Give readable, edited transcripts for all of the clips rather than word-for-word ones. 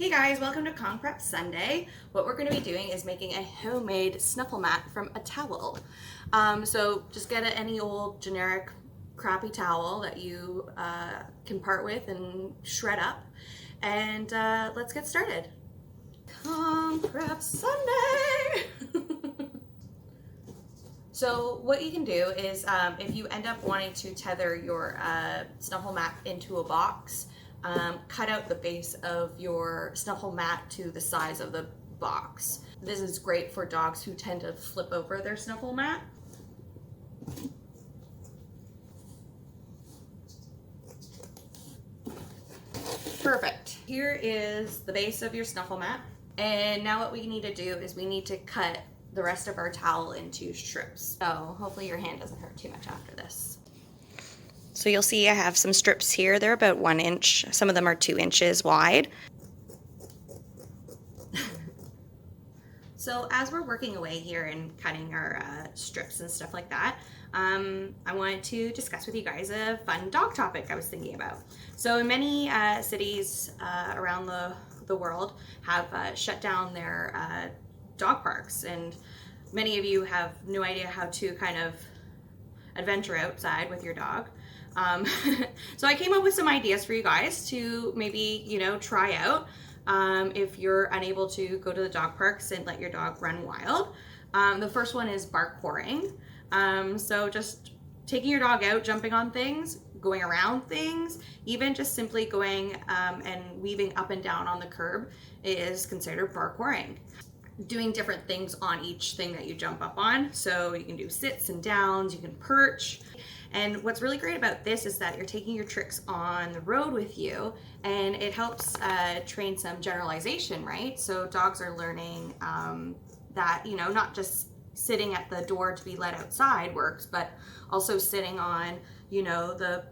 Hey guys, welcome to Con Prep Sunday. What we're going to be doing is making a homemade snuffle mat from a towel. So just get any old generic crappy towel that you can part with and shred up, and let's get started. Con Prep Sunday! So what you can do is if you end up wanting to tether your snuffle mat into a box, cut out the base of your snuffle mat to the size of the box. This is great for dogs who tend to flip over their snuffle mat. Perfect. Here is the base of your snuffle mat. And now what we need to do is we need to cut the rest of our towel into strips. So hopefully your hand doesn't hurt too much after this. So you'll see I have some strips here. They're about 1 inch. Some of them are 2 inches wide. So as we're working away here and cutting our strips and stuff like that, I wanted to discuss with you guys a fun dog topic I was thinking about. So in many cities around the world have shut down their dog parks, and many of you have no idea how to kind of adventure outside with your dog. So I came up with some ideas for you guys to maybe, try out if you're unable to go to the dog parks and let your dog run wild. The first one is Barkouring. So just taking your dog out, jumping on things, going around things, even just simply going and weaving up and down on the curb is considered Barkouring. Doing different things on each thing that you jump up on. So you can do sits and downs, you can perch. And what's really great about this is that you're taking your tricks on the road with you, and it helps train some generalization, right? So dogs are learning that, not just sitting at the door to be let outside works, but also sitting on, the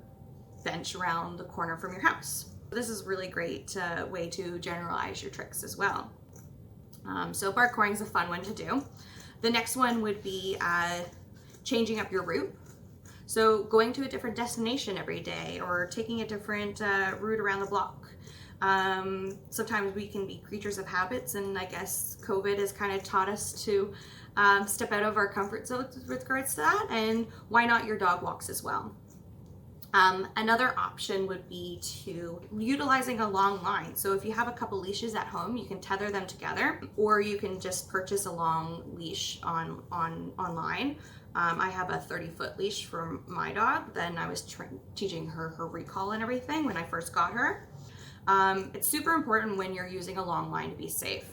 bench around the corner from your house. This is a really great way to generalize your tricks as well. So Barkouring is a fun one to do. The next one would be changing up your route. So going to a different destination every day, or taking a different route around the block. Sometimes we can be creatures of habits, and I guess COVID has kind of taught us to step out of our comfort zones with regards to that, and why not your dog walks as well. Another option would be to utilizing a long line. So if you have a couple leashes at home, you can tether them together, or you can just purchase a long leash online. I have a 30-foot leash for my dog. Then I was teaching her recall and everything when I first got her. It's super important when you're using a long line to be safe.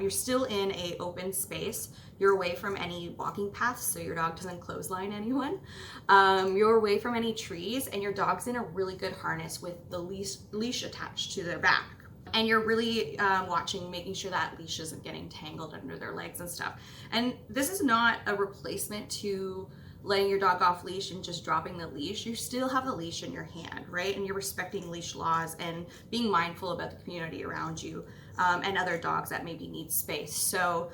You're still in a open space. You're away from any walking paths, so your dog doesn't clothesline anyone. You're away from any trees, and your dog's in a really good harness with the leash attached to their back. And you're really watching, making sure that leash isn't getting tangled under their legs and stuff. And this is not a replacement to letting your dog off leash and just dropping the leash. You still have the leash in your hand, right? And you're respecting leash laws and being mindful about the community around you and other dogs that maybe need space. So,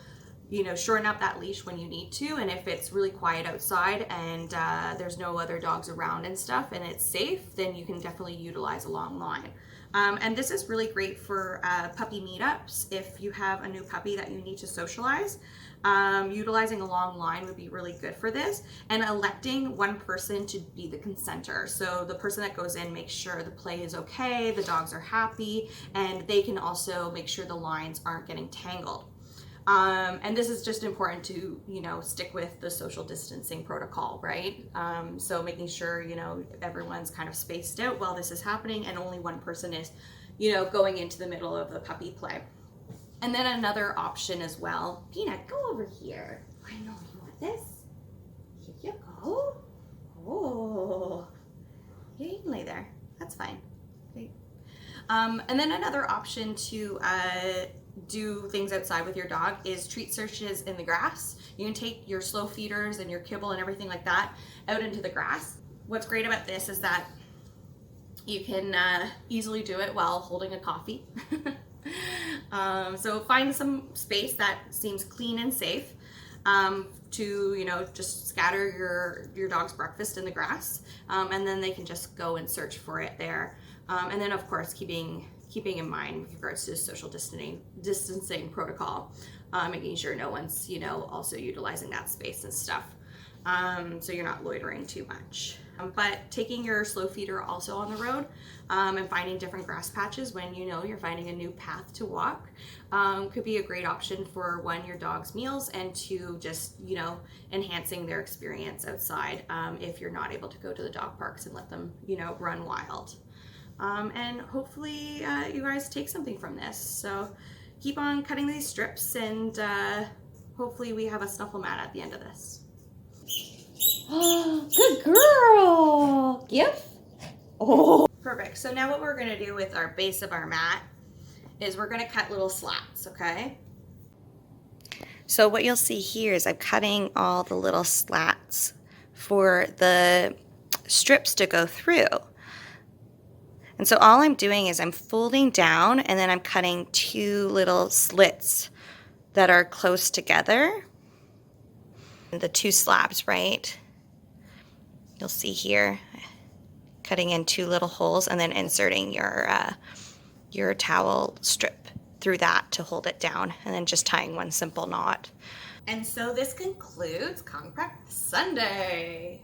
shorten up that leash when you need to. And if it's really quiet outside and there's no other dogs around and stuff and it's safe, then you can definitely utilize a long line. And this is really great for puppy meetups. If you have a new puppy that you need to socialize, utilizing a long line would be really good for this, and electing one person to be the consenter. So the person that goes in makes sure the play is okay, the dogs are happy, and they can also make sure the lines aren't getting tangled. And this is just important to, stick with the social distancing protocol, right? So making sure, everyone's kind of spaced out while this is happening, and only one person is, going into the middle of the puppy play. And then another option as well, Peanut, go over here. I know you want this. Here you go. Oh, yeah, you can lay there. That's fine. Great. And then another option to do things outside with your dog is treat searches in the grass. You can take your slow feeders and your kibble and everything like that out into the grass. What's great about this is that you can easily do it while holding a coffee. So find some space that seems clean and safe to, just scatter your dog's breakfast in the grass, and then they can just go and search for it there. And then of course keeping keeping in mind with regards to social distancing protocol, making sure no one's, you know, also utilizing that space and stuff. So you're not loitering too much. But taking your slow feeder also on the road and finding different grass patches when you know you're finding a new path to walk could be a great option for, one, your dog's meals, and two, just, you know, enhancing their experience outside if you're not able to go to the dog parks and let them, you know, run wild. And hopefully you guys take something from this. So keep on cutting these strips, and hopefully we have a Snuffle Mat at the end of this. Oh, good girl. Yep. Oh. Perfect. So now what we're going to do with our base of our mat is we're going to cut little slats, okay? So what you'll see here is I'm cutting all the little slats for the strips to go through. And so all I'm doing is I'm folding down, and then I'm cutting two little slits that are close together. The two slabs, right? You'll see here, cutting in two little holes and then inserting your towel strip through that to hold it down, and then just tying one simple knot. And so this concludes Kong Prep Sunday.